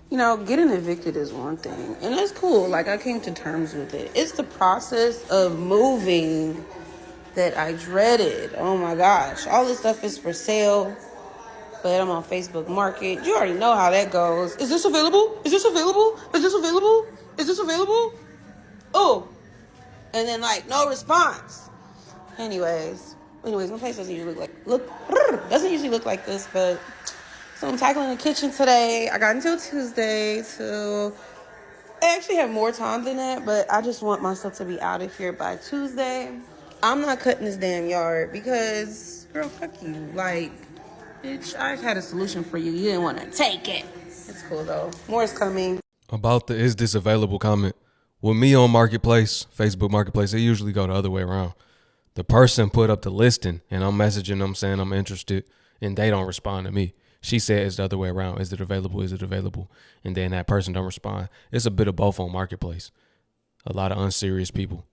You know, getting evicted is one thing, and it's cool. Like, I came to terms with it. It's the process of moving that I dreaded. Oh my gosh. All this stuff is for sale, but I'm on Facebook Market. You already know how that goes. Is this available? Is this available? Is this available? Is this available? Oh. And then, like, no response. Anyways, my place doesn't usually doesn't usually look like this, but so I'm tackling the kitchen today. I got until Tuesday to actually have more time than that, but I just want myself to be out of here by Tuesday. I'm not cutting this damn yard because, girl, fuck you. Like, bitch, I had a solution for you. You didn't want to take it. It's cool though. More is coming. About the is this available comment. With me on Marketplace, Facebook Marketplace, they usually go the other way around. The person put up the listing and I'm messaging them saying I'm interested and they don't respond to me. She said it's the other way around. Is it available? Is it available? And then that person don't respond. It's a bit of both on Marketplace. A lot of unserious people.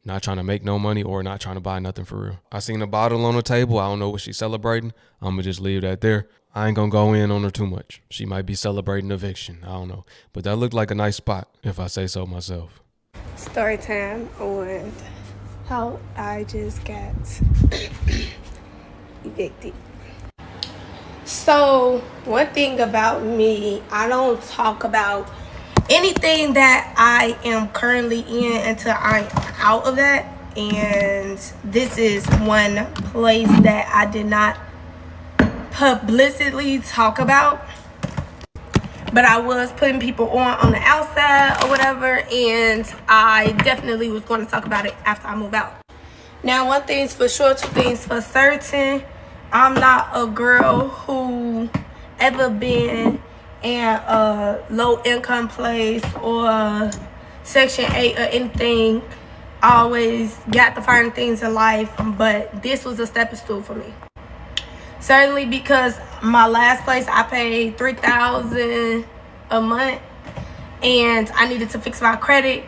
Not trying to make no money or not trying to buy nothing for real. I seen a bottle on the table. I don't know what she's celebrating. I'm going to just leave that there. I ain't going to go in on her too much. She might be celebrating eviction. I don't know. But that looked like a nice spot, if I say so myself. Story time on how I just got evicted. So, one thing about me, I don't talk about anything that I am currently in until I'm out of that. And this is one place that I did not publicly talk about. But I was putting people on the outside or whatever. And I definitely was going to talk about it after I move out. Now, one thing's for sure, two things for certain. I'm not a girl who ever been in a low income place or Section 8 or anything. I always got the finer things in life, but this was a stepping stool for me. Certainly because my last place I paid $3,000 a month and I needed to fix my credit.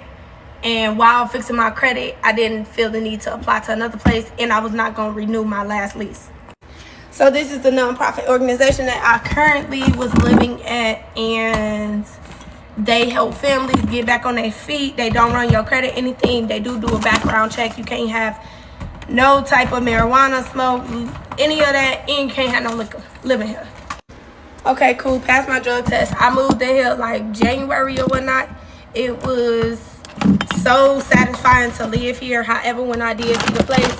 And while fixing my credit, I didn't feel the need to apply to another place and I was not going to renew my last lease. So this is the nonprofit organization that I currently was living at, and they help families get back on their feet. They don't run your credit, anything. They do a background check. You can't have no type of marijuana smoke, any of that, and you can't have no liquor living here. Okay, cool. Passed my drug test. I moved in here like January or whatnot. It was so satisfying to live here. However, when I did see the place,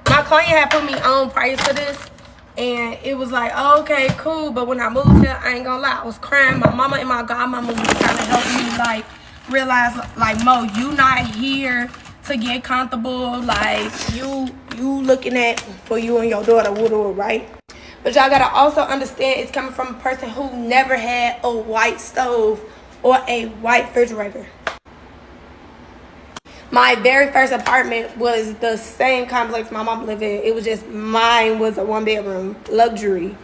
my client had put me on prior to this. And it was like, oh, okay, cool. But when I moved here, I ain't gonna lie, I was crying. My mama and my godmama was trying to help me, like, realize, like, Mo, you not here to get comfortable. Like, you looking at for you and your daughter, Woodward, right? But y'all gotta also understand it's coming from a person who never had a white stove or a white refrigerator. My very first apartment was the same complex my mom lived in. It was just mine was a one bedroom, luxury.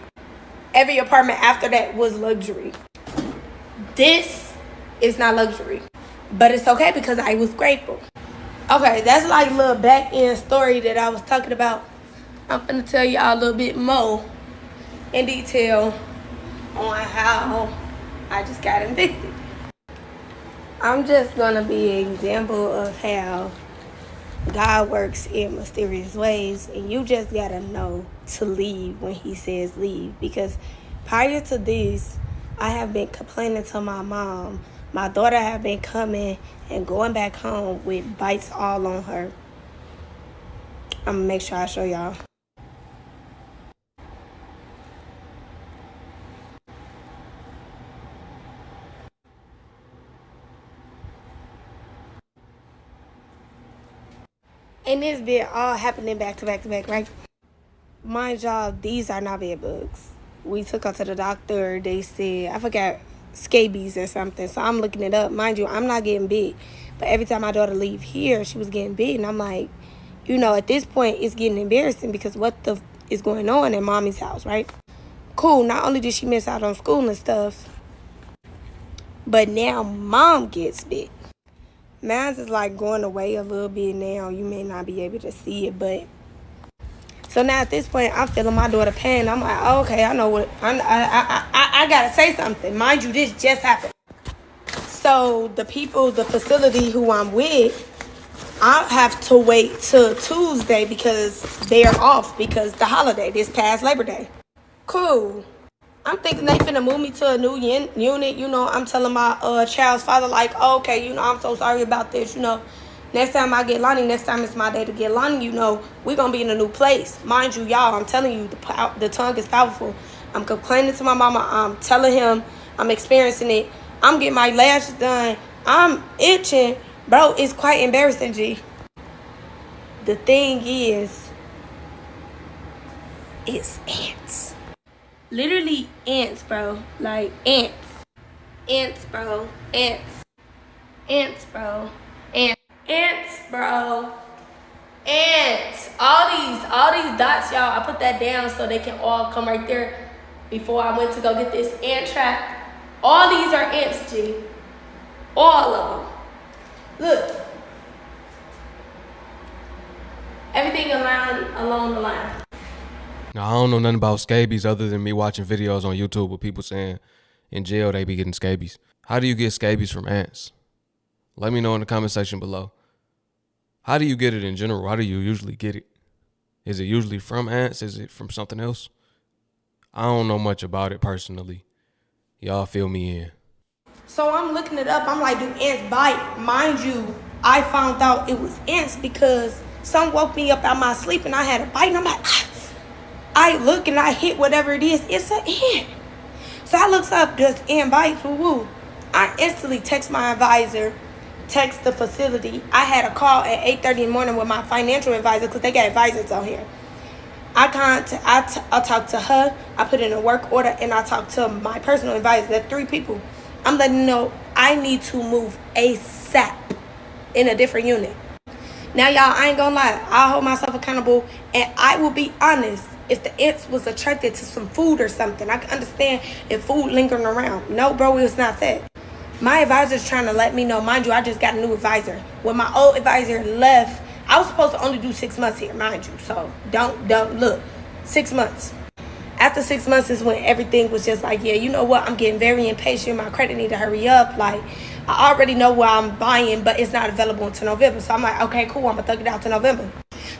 Every apartment after that was luxury. This is not luxury, but it's okay because I was grateful. Okay, that's like a little back end story that I was talking about. I'm gonna tell y'all a little bit more in detail on how I just got evicted. I'm just going to be an example of how God works in mysterious ways. And you just got to know to leave when he says leave. Because prior to this, I have been complaining to my mom. My daughter have been coming and going back home with bites all on her. I'm going to make sure I show y'all. And this been all happening back to back, right? Mind y'all, these are not bed bugs. We took her to the doctor. They said, I forgot, scabies or something. So I'm looking it up. Mind you, I'm not getting bit. But every time my daughter leave here, she was getting bit. And I'm like, you know, at this point, it's getting embarrassing because what the is going on in mommy's house, right? Cool, not only did she miss out on school and stuff, but now mom gets bit. Mine's is like going away a little bit now. You may not be able to see it, but So now at this point, I'm feeling my daughter pain. I'm like, oh, okay, I know what, I gotta say something. Mind you, this just happened. So the facility who I'm with, I have to wait till Tuesday because they're off because the holiday, this past Labor Day. Cool. I'm thinking they finna move me to a new unit. You know, I'm telling my child's father, like, oh, okay, you know, I'm so sorry about this. You know, next time I get Lonnie, next time it's my day to get Lonnie, you know, we're going to be in a new place. Mind you, y'all, I'm telling you, the tongue is powerful. I'm complaining to my mama. I'm telling him I'm experiencing it. I'm getting my lashes done. I'm itching. Bro, it's quite embarrassing, G. The thing is, it's ants. Literally ants, bro. Like ants. Ants, bro. Ants. Ants, bro. Ants. Ants, bro. Ants. All these dots, y'all. I put that down so they can all come right there before I went to go get this ant trap. All these are ants, G. All of them. Look. Everything along the line. Now, I don't know nothing about scabies other than me watching videos on YouTube with people saying in jail they be getting scabies. How do you get scabies from ants? Let me know in the comment section below. How do you get it in general? How do you usually get it? Is it usually from ants? Is it from something else? I don't know much about it personally. Y'all fill me in. So I'm looking it up. I'm like, do ants bite? Mind you, I found out it was ants because some woke me up out my sleep and I had a bite and I'm like, I look and I hit whatever it is. It's an ant. So I looks up, does ant bites? Woo-woo. I instantly text my advisor, text the facility. I had a call at 8:30 in the morning with my financial advisor because they got advisors out here. I talked to her. I put in a work order and I talked to my personal advisor. That's 3 people. I'm letting you know I need to move ASAP in a different unit. Now, y'all, I ain't gonna lie. I'll hold myself accountable and I will be honest. If the ants was attracted to some food or something, I can understand if food lingering around. No, bro, it's not that. My advisor's trying to let me know. Mind you, I just got a new advisor. When my old advisor left, I was supposed to only do 6 months here, mind you. So don't look. 6 months. After 6 months is when everything was just like, yeah, you know what? I'm getting very impatient. My credit need to hurry up. Like, I already know what I'm buying, but it's not available until November. So I'm like, okay, cool. I'm going to thug it out to November.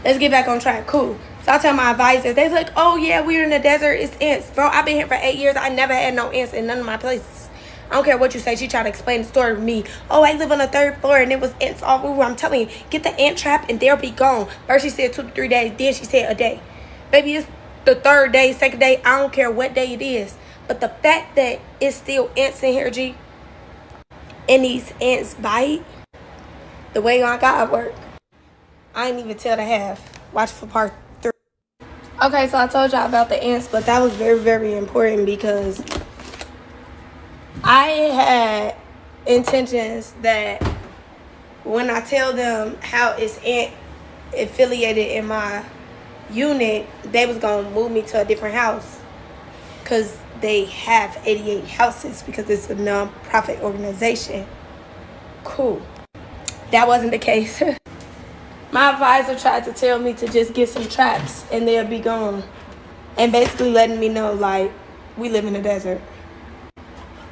Let's get back on track. Cool. So I tell my advisor, they're like, oh, yeah, we're in the desert. It's ants. Bro, I've been here for 8 years. I never had no ants in none of my places. I don't care what you say. She tried to explain the story to me. Oh, I live on the 3rd floor and it was ants all over. I'm telling you, get the ant trap and they'll be gone. First she said 2 to 3 days. Then she said a day. Baby, it's the 3rd day, 2nd day. I don't care what day it is. But the fact that it's still ants in here, G, and these ants bite, the way on God work, I ain't even tell the half. Watch for part 3. Okay, so I told y'all about the ants, but that was very, very important because I had intentions that when I tell them how it's ant affiliated in my unit, they was going to move me to a different house because they have 88 houses because it's a non-profit organization. Cool. That wasn't the case. My advisor tried to tell me to just get some traps and they'll be gone. And basically letting me know, like, we live in the desert.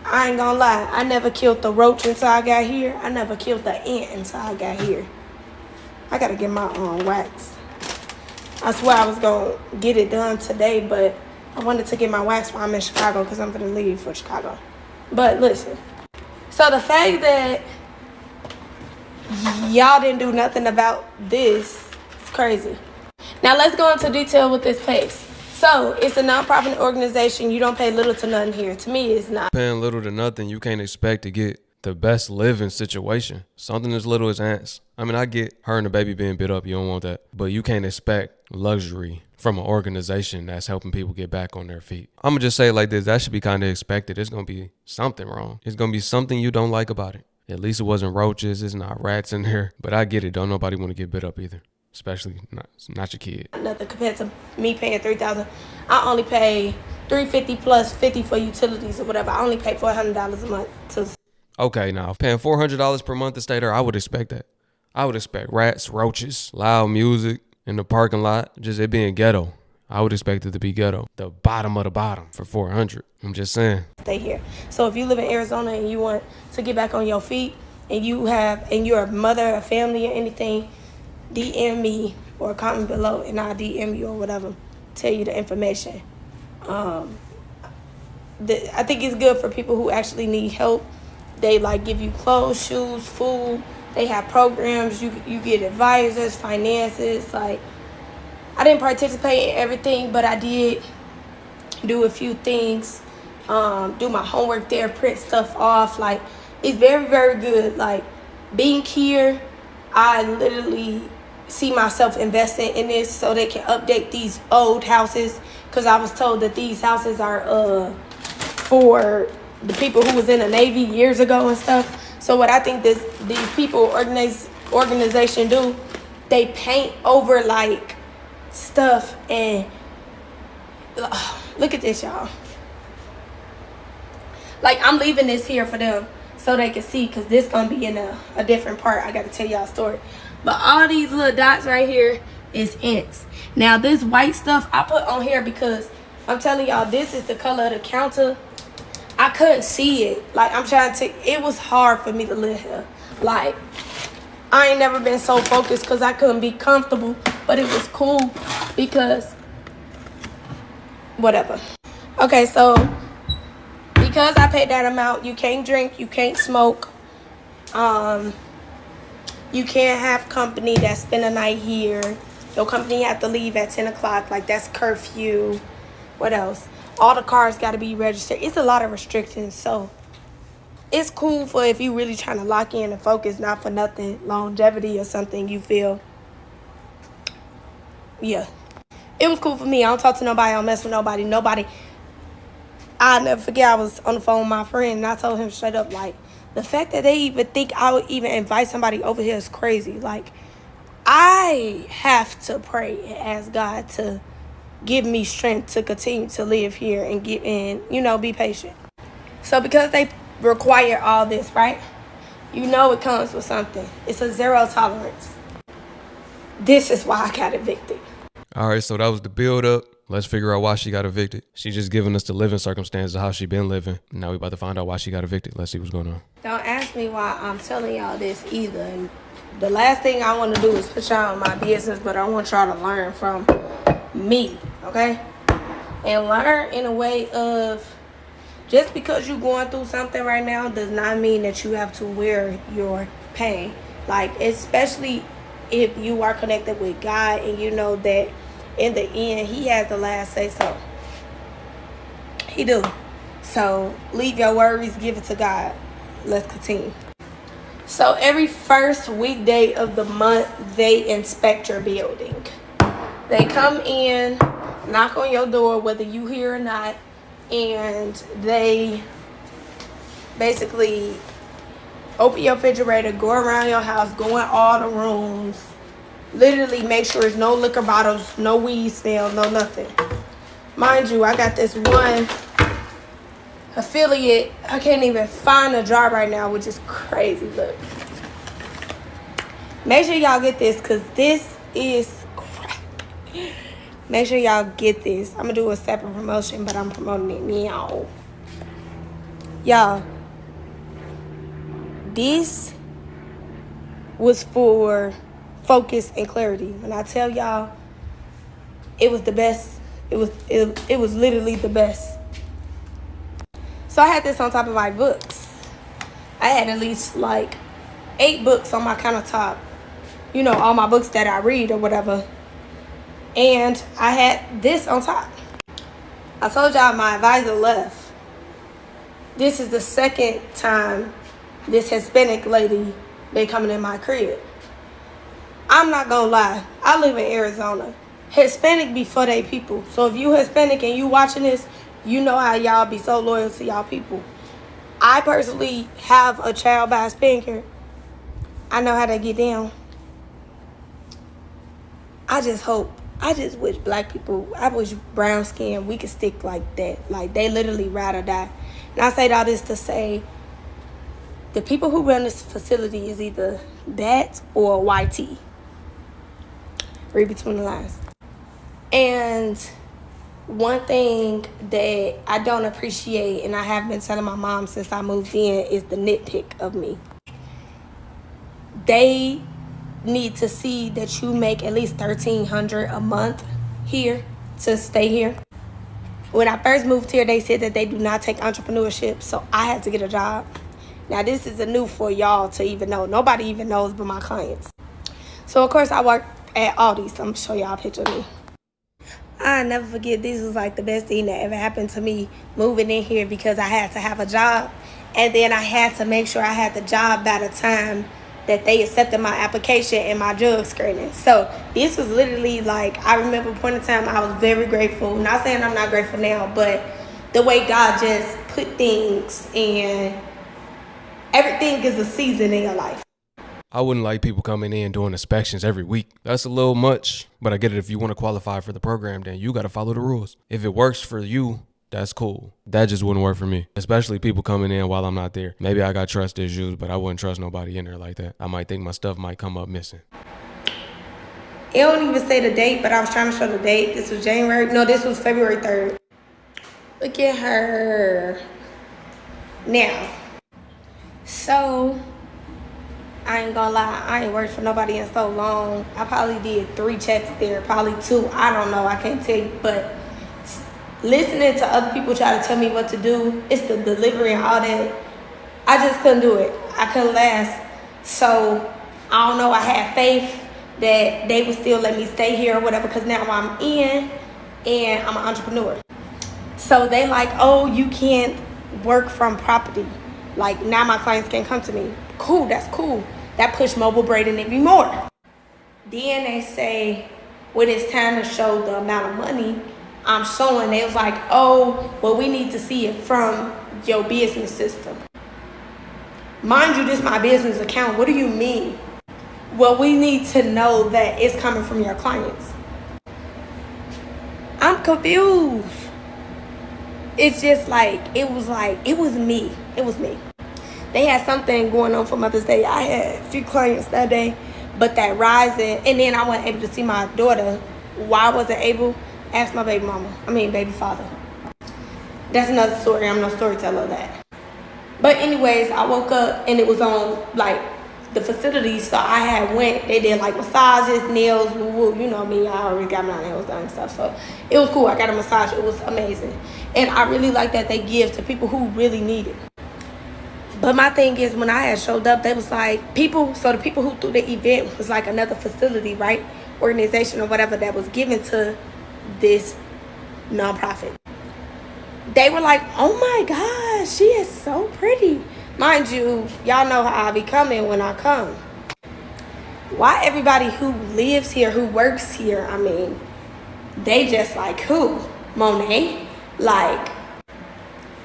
I ain't gonna lie. I never killed the roach until I got here. I never killed the ant until I got here. I gotta get my own wax. I swear I was gonna get it done today, but I wanted to get my wax while I'm in Chicago because I'm gonna leave for Chicago. But listen. So the fact that y'all didn't do nothing about this, it's crazy. Now let's go into detail with this case. So it's a non-profit organization. You don't pay little to nothing here. To me, it's not. Paying little to nothing, you can't expect to get the best living situation. Something as little as ants. I mean, I get her and the baby being bit up. You don't want that. But you can't expect luxury from an organization that's helping people get back on their feet. I'm going to just say it like this. That should be kind of expected. There's going to be something wrong. It's going to be something you don't like about it. At least it wasn't roaches. It's not rats in there. But I get it. Don't nobody want to get bit up either. Especially not your kid. Nothing compared to me paying $3,000. I only pay $350 plus $50 for utilities or whatever. I only pay $400 a month to. Okay, now paying $400 per month to stay there, I would expect that. I would expect rats, roaches, loud music in the parking lot, just it being ghetto. I would expect it to be ghetto. The bottom of the bottom for 400. I'm just saying. Stay here. So if you live in Arizona and you want to get back on your feet and you're a mother, a family, or anything, DM me or comment below and I'll DM you or whatever, tell you the information. I think it's good for people who actually need help. They like give you clothes, shoes, food. They have programs. You get advisors, finances. Like, I didn't participate in everything, but I did do a few things. Do my homework there, print stuff off. Like, it's very, very good. Like, being here, I literally see myself investing in this so they can update these old houses, because I was told that these houses are for the people who was in the Navy years ago and stuff. So what I think these people organization do, they paint over like stuff and look at this, y'all. Like, I'm leaving this here for them so they can see, because this gonna be in a different part. I gotta tell y'all a story. But all these little dots right here is ants. Now this white stuff I put on here because I'm telling y'all, this is the color of the counter. I couldn't see it. Like, I'm trying to, it was hard for me to live here. Like, I ain't never been so focused because I couldn't be comfortable, but it was cool because whatever. Okay, so because I paid that amount, you can't drink, you can't smoke, you can't have company that spend a night here. Your company have to leave at 10 o'clock, like that's curfew. What else? All the cars got to be registered. It's a lot of restrictions, so it's cool for if you really trying to lock in and focus, not for nothing, longevity or something you feel. Yeah. It was cool for me. I don't talk to nobody. I don't mess with nobody. I'll never forget, I was on the phone with my friend, and I told him straight up, like, the fact that they even think I would even invite somebody over here is crazy. Like, I have to pray and ask God to give me strength to continue to live here and be patient. So because they require all this, right? You know it comes with something. It's a zero tolerance. This is why I got evicted. All right, so that was the build up. Let's figure out why she got evicted. She just giving us the living circumstances of how she been living. Now we about to find out why she got evicted. Let's see what's going on. Don't ask me why I'm telling y'all this either. And the last thing I want to do is put y'all in my business, but I want y'all to learn from me, okay? And learn in a way of, just because you're going through something right now does not mean that you have to wear your pain. Like, especially if you are connected with God and you know that in the end, he has the last say so. He do. So leave your worries, give it to God. Let's continue. So every first weekday of the month, they inspect your building. They come in, knock on your door, whether you here or not, and they basically open your refrigerator, go around your house, go in all the rooms, literally make sure there's no liquor bottles, no weed smell, no nothing. Mind you, I got this one affiliate. I can't even find a job right now, which is crazy. Look. Make sure y'all get this, because this is crap. Make sure y'all get this. I'm going to do a separate promotion, but I'm promoting it now. Y'all, this was for focus and clarity. When I tell y'all, it was the best. It was literally the best. So I had this on top of my books. I had at least like 8 books on my countertop. You know, all my books that I read or whatever. And I had this on top. I told y'all my advisor left. This is the second time this Hispanic lady been coming in my crib. I'm not gonna lie. I live in Arizona. Hispanic be for they people. So if you Hispanic and you watching this, you know how y'all be so loyal to y'all people. I personally have a child by a Hispanic. I know how to get down. I just wish black people, I wish brown skin, we could stick like that. Like, they literally ride or die. And I say all this to say, the people who run this facility is either that or YT. Read between the lines. And one thing that I don't appreciate, and I have been telling my mom since I moved in, is the nitpick of me. They need to see that you make at least $1,300 a month here to stay here. When I first moved here, they said that they do not take entrepreneurship, so I had to get a job. Now, this is a new for y'all to even know. Nobody even knows but my clients. So, of course, I work at Aldi's. I'm going to show y'all a picture of me. I'll never forget, this was like the best thing that ever happened to me moving in here, because I had to have a job, and then I had to make sure I had the job by the time that they accepted my application and my drug screening. So this was literally like, I remember a point in time I was very grateful. Not saying I'm not grateful now, but the way God just put things, and everything is a season in your life. I wouldn't like people coming in doing inspections every week. That's a little much, but I get it. If you want to qualify for the program, then you got to follow the rules. If it works for you, that's cool. That just wouldn't work for me, especially people coming in while I'm not there. Maybe I got trust issues, but I wouldn't trust nobody in there like that. I might think my stuff might come up missing. It don't even say the date, but I was trying to show the date. This was January. No, this was February 3rd. Look at her. Now, so I ain't gonna lie, I ain't worked for nobody in so long. I probably did 3 checks there, probably 2. I don't know, I can't tell you, but listening to other people try to tell me what to do, it's the delivery and all that, I just couldn't do it. I couldn't last. So I don't know, I had faith that they would still let me stay here or whatever, because now I'm in and I'm an entrepreneur. So they like, oh, you can't work from property. Like, now my clients can't come to me. Cool, that's cool. That pushed mobile braiding even more. Then they say, when it's time to show the amount of money I'm showing, they was like, oh, well, we need to see it from your business system. Mind you, this is my business account. What do you mean? Well, we need to know that it's coming from your clients. I'm confused. It's just like, it was me. It was me. They had something going on for Mother's Day. I had a few clients that day, but that rising, and then I wasn't able to see my daughter. Why I wasn't able? Ask my baby father. That's another story. I'm no storyteller of that. But anyways, I woke up and it was on like the facility, so I had went. They did like massages, nails, woo. You know me, I already got my nails done and stuff, so it was cool. I got a massage. It was amazing, and I really like that they give to people who really need it. But my thing is, when I had showed up, they was like, the people who threw the event was like another facility, right? Organization or whatever that was given to this nonprofit. They were like, oh my gosh, she is so pretty. Mind you, y'all know how I be coming when I come. Why everybody who lives here, who works here, I mean, they just like, who? Monet? Like,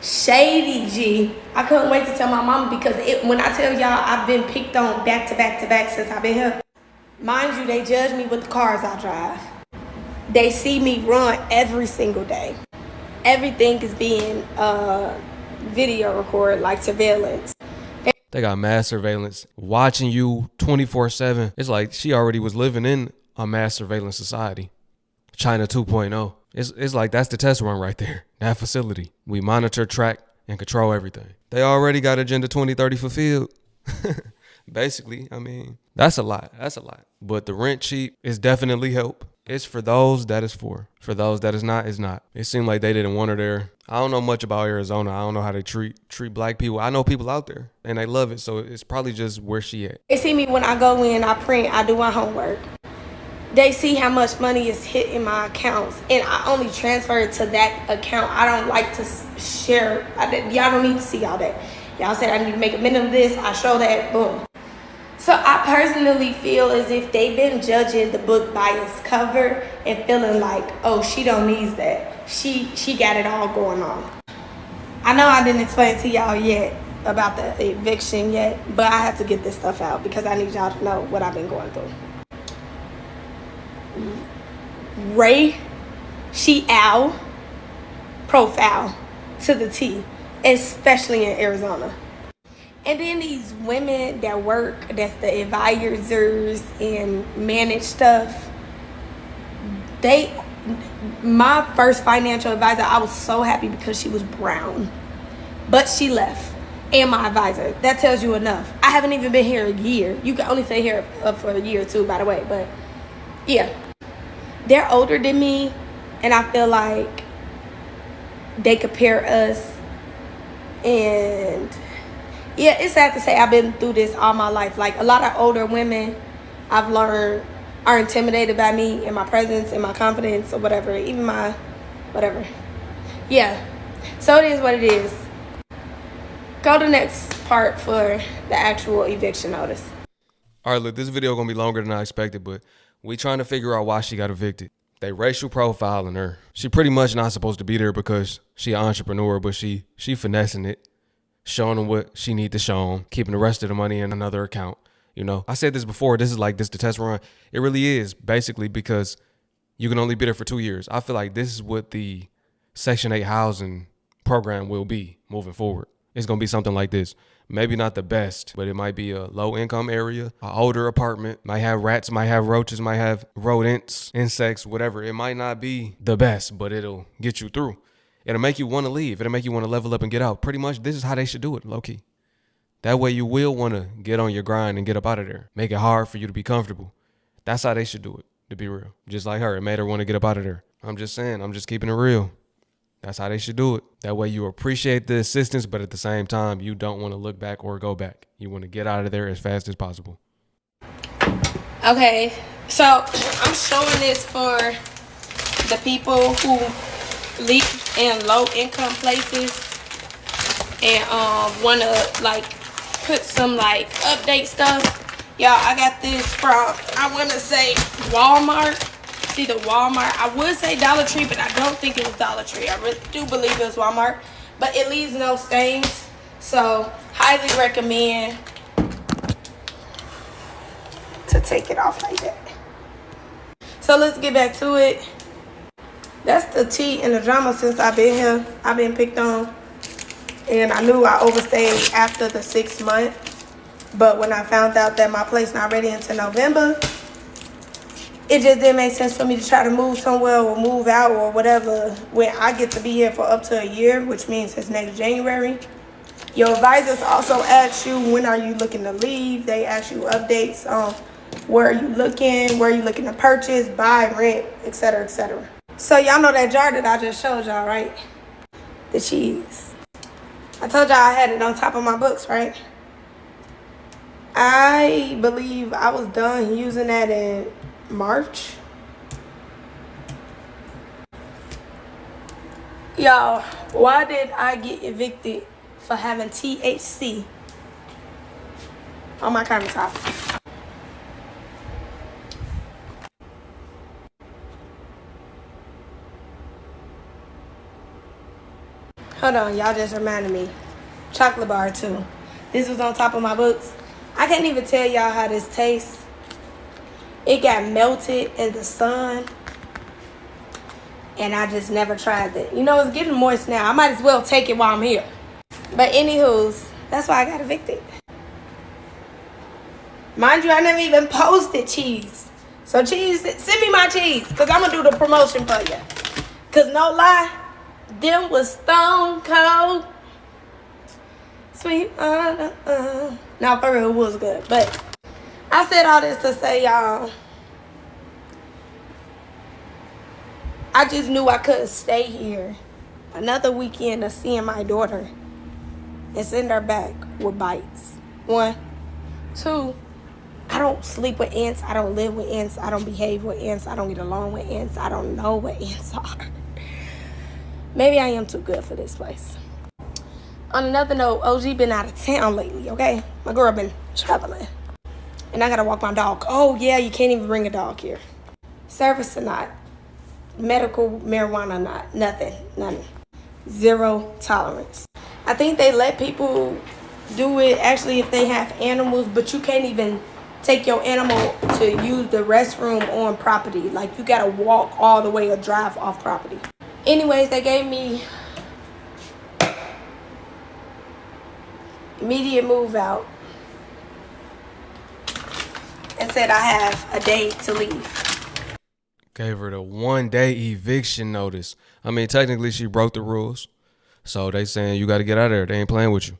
shady G. I couldn't wait to tell my mama, because when I tell y'all I've been picked on back to back to back since I've been here. Mind you, they judge me with the cars I drive. They see me run every single day. Everything is being video recorded, like surveillance. They got mass surveillance watching you 24/7. It's like she already was living in a mass surveillance society. China 2.0. It's like that's the test run right there. That facility. We monitor, track, and control everything. They already got Agenda 2030 fulfilled. Basically, I mean, that's a lot. That's a lot. But the rent cheap is definitely help. It's for those that is for. For those that is not, is not. It seemed like they didn't want her there. I don't know much about Arizona. I don't know how they treat black people. I know people out there, and they love it, so it's probably just where she at. They see me when I go in, I print, I do my homework. They see how much money is hitting my accounts, and I only transfer it to that account. I don't like to share. Y'all don't need to see all that. Y'all said I need to make a minute of this. I show that, boom. So I personally feel as if they've been judging the book by its cover and feeling like, oh, she don't need that. She got it all going on. I know I didn't explain to y'all yet about the eviction yet, but I have to get this stuff out because I need y'all to know what I've been going through. Ray, she owl profile to the T, especially in Arizona. And then these women that work, that's the advisors and manage stuff, they my first financial advisor, I was so happy because she was brown. But she left. And my advisor. That tells you enough. I haven't even been here a year. You can only stay here for a year or two, by the way. But yeah. They're older than me. And I feel like they compare us. And yeah, it's sad to say I've been through this all my life. Like, a lot of older women I've learned are intimidated by me and my presence and my confidence or whatever. Even my whatever. Yeah. So it is what it is. Go to the next part for the actual eviction notice. All right, look, this video gonna be longer than I expected, but we trying to figure out why she got evicted. They racial profiling her. She pretty much not supposed to be there because she an entrepreneur, but she finessing it, showing them what she need to show them, keeping the rest of the money in another account. You know, I said this before. This is like the test run. It really is basically because you can only be there for 2 years. I feel like this is what the Section 8 housing program will be moving forward. It's going to be something like this. Maybe not the best, but it might be a low income area, an older apartment, might have rats, might have roaches, might have rodents, insects, whatever. It might not be the best, but it'll get you through. It'll make you want to leave. It'll make you want to level up and get out. Pretty much this is how they should do it, low key. That way you will want to get on your grind and get up out of there. Make it hard for you to be comfortable. That's how they should do it, to be real. Just like her, it made her want to get up out of there. I'm just saying, I'm just keeping it real. That's how they should do it. That way you appreciate the assistance, but at the same time, you don't want to look back or go back. You want to get out of there as fast as possible. Okay, so I'm showing this for the people who live in low income places and want to like put some like update stuff. Y'all, I got this from, I want to say Walmart. See the Walmart. I would say Dollar Tree, but I don't think it was Dollar Tree. I really do believe it was Walmart, but it leaves no stains, so highly recommend to take it off like that. So let's get back to it. That's the tea and the drama since I've been here. I've been picked on, and I knew I overstayed after the 6 months, but when I found out that my place not ready until November, it just didn't make sense for me to try to move somewhere or move out or whatever when I get to be here for up to a year, which means since next January. Your advisors also ask you, when are you looking to leave? They ask you updates on where are you looking to purchase, buy, rent, etc., etc. So y'all know that jar that I just showed y'all, right? The cheese. I told y'all I had it on top of my books, right? I believe I was done using that in March. Y'all, why did I get evicted for having THC on my countertop? Hold on, y'all just reminded me. Chocolate bar too. This was on top of my books. I can't even tell y'all how this tastes. It got melted in the sun, and I just never tried it. You know, it's getting moist now. I might as well take it while I'm here. But anywho's, that's why I got evicted. Mind you, I never even posted cheese. So cheese, send me my cheese, because I'm going to do the promotion for you. Because no lie, them was stone cold. Sweet, Now, for real, it was good. But I said all this to say, y'all, I just knew I couldn't stay here another weekend of seeing my daughter and send her back with bites. 1, 2, I don't sleep with ants. I don't live with ants. I don't behave with ants. I don't get along with ants. I don't know what ants are. Maybe I am too good for this place. On another note, OG been out of town lately, okay? My girl been traveling. And I gotta walk my dog. Oh, yeah, you can't even bring a dog here. Service or not. Medical marijuana or not. Nothing. None. 0 tolerance. I think they let people do it actually if they have animals, but you can't even take your animal to use the restroom on property. Like, you gotta walk all the way or drive off property. Anyways, they gave me immediate move out and said I have a day to leave. Gave her the 1-day eviction notice. I mean, technically she broke the rules. So they saying you got to get out of there. They ain't playing with you.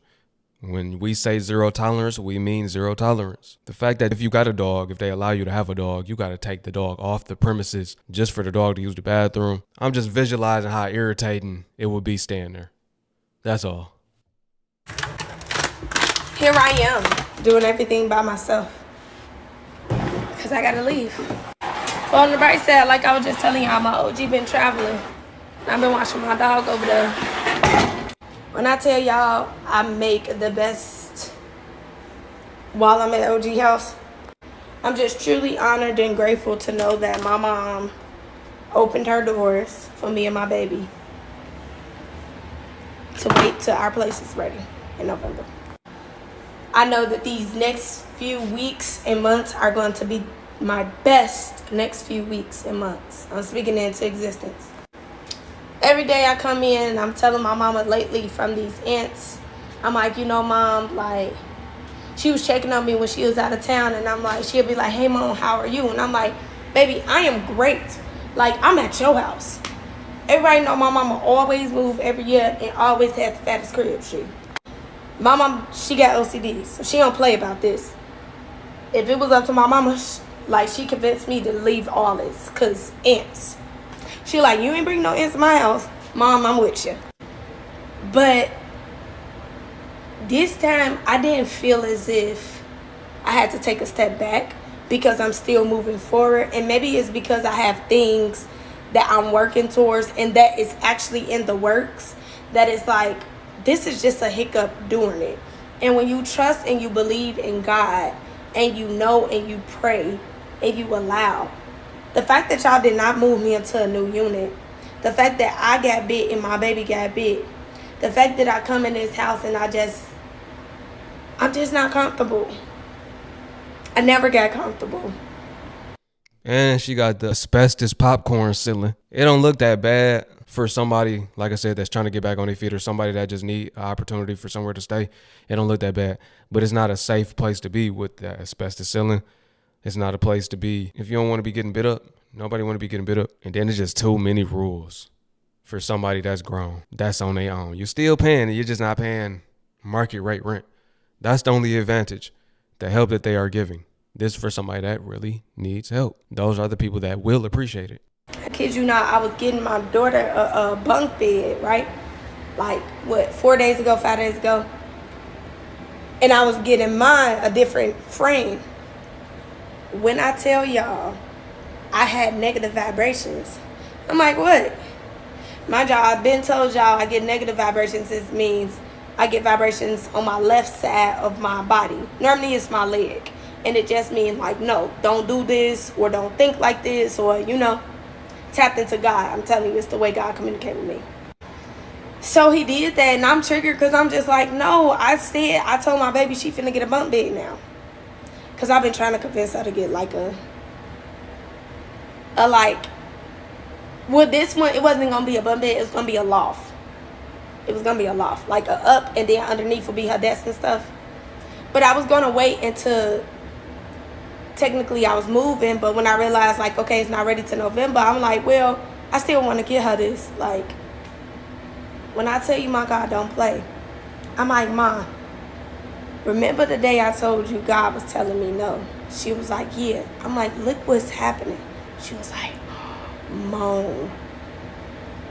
When we say zero tolerance, we mean zero tolerance. The fact that if you got a dog, if they allow you to have a dog, you got to take the dog off the premises just for the dog to use the bathroom. I'm just visualizing how irritating it would be staying there. That's all. Here I am, doing everything by myself. Because I got to leave. Well, on the bright side, like I was just telling y'all, my OG been traveling. I've been watching my dog over there. When I tell y'all I make the best while I'm at OG house, I'm just truly honored and grateful to know that my mom opened her doors for me and my baby to wait till our place is ready in November. I know that these next few weeks and months are going to be my best next few weeks and months. I'm speaking into existence. Every day I come in and I'm telling my mama lately from these aunts, I'm like, you know, Mom, like, she was checking on me when she was out of town, and I'm like, she'll be like, hey, Mom, how are you? And I'm like, baby, I am great. Like, I'm at your house. Everybody know my mama always move every year and always had the fattest crib shit. My mom, she got OCD, so she don't play about this. If it was up to my mama, like, she convinced me to leave all this, because aunts. She like, you ain't bring no ants to my house. Mom, I'm with you. But this time, I didn't feel as if I had to take a step back because I'm still moving forward. And maybe it's because I have things that I'm working towards and that is actually in the works. That is like, this is just a hiccup doing it. And when you trust and you believe in God and you know and you pray and you allow, the fact that y'all did not move me into a new unit, the fact that I got bit and my baby got bit, the fact that I come in this house and I'm just not comfortable. I never got comfortable. And she got the asbestos popcorn ceiling. It don't look that bad for somebody, like I said, that's trying to get back on their feet, or somebody that just need an opportunity for somewhere to stay. It don't look that bad. But it's not a safe place to be with that asbestos ceiling. It's not a place to be if you don't want to be getting bit up. Nobody want to be getting bit up. And then it's just too many rules for somebody that's grown. That's on their own. You're still paying, and you're just not paying market rate rent. That's the only advantage, the help that they are giving. This is for somebody that really needs help. Those are the people that will appreciate it. I kid you not, I was getting my daughter a bunk bed, right? Like, 5 days ago. And I was getting mine a different frame. When I tell y'all, I had negative vibrations. I'm like, what? My job, I've been told y'all I get negative vibrations. This means I get vibrations on my left side of my body. Normally it's my leg. And it just means like, no, don't do this, or don't think like this, or, you know, tapped into God. I'm telling you, it's the way God communicated with me. So he did that, and I'm triggered because I'm just like, no, I told my baby she finna get a bunk bed now. Because I've been trying to convince her to get like well, this one, it wasn't going to be a bunk bed. It was going to be a loft. It was going to be a loft. Like a up, and then underneath would be her desk and stuff. But I was going to wait until technically I was moving. But when I realized, like, okay, it's not ready till November, I'm like, well, I still want to get her this. Like, when I tell you my God don't play, I'm like, Mom, remember the day I told you God was telling me no? She was like, yeah. I'm like, look what's happening. She was like, Mom,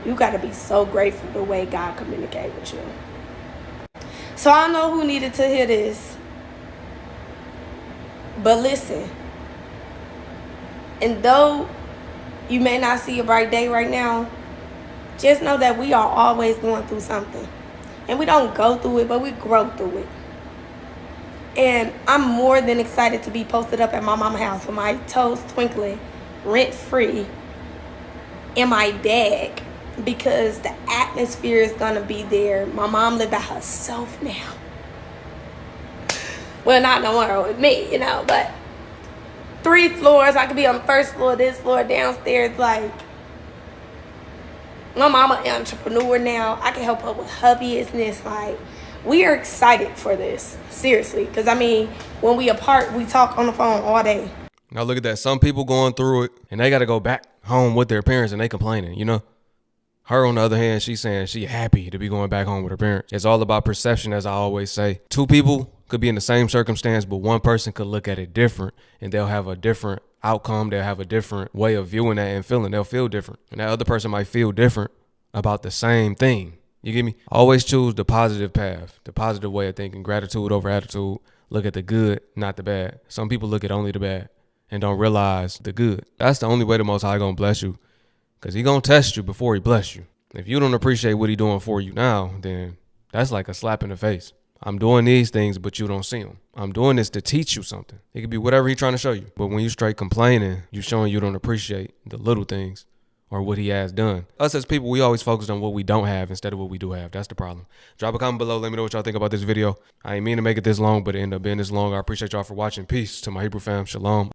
you got to be so grateful the way God communicated with you. So I don't know who needed to hear this. But listen. And though you may not see a bright day right now, just know that we are always going through something. And we don't go through it, but we grow through it. And I'm more than excited to be posted up at my mama's house with my toes twinkling, rent-free, in my bag, because the atmosphere is going to be there. My mom live by herself now. Well, not no more with me, you know, but 3 floors. I could be on the first floor, this floor, downstairs. Like, my mama an entrepreneur now. I can help her with her business. Like, we are excited for this, seriously. Because, I mean, when we apart, we talk on the phone all day. Now look at that. Some people going through it, and they got to go back home with their parents and they complaining, you know? Her, on the other hand, she's saying she happy to be going back home with her parents. It's all about perception, as I always say. Two people could be in the same circumstance, but one person could look at it different, and they'll have a different outcome. They'll have a different way of viewing that and feeling. They'll feel different. And that other person might feel different about the same thing. You get me? Always choose the positive path, the positive way of thinking. Gratitude over attitude. Look at the good, not the bad. Some people look at only the bad and don't realize the good. That's the only way the Most High gonna bless you. Because he going to test you before he bless you. If you don't appreciate what he doing for you now, then that's like a slap in the face. I'm doing these things, but you don't see them. I'm doing this to teach you something. It could be whatever he's trying to show you. But when you straight complaining, you showing you don't appreciate the little things or what he has done. Us as people, we always focus on what we don't have instead of what we do have. That's the problem. Drop a comment below. Let me know what y'all think about this video. I ain't mean to make it this long, but it ended up being this long. I appreciate y'all for watching. Peace to my Hebrew fam. Shalom.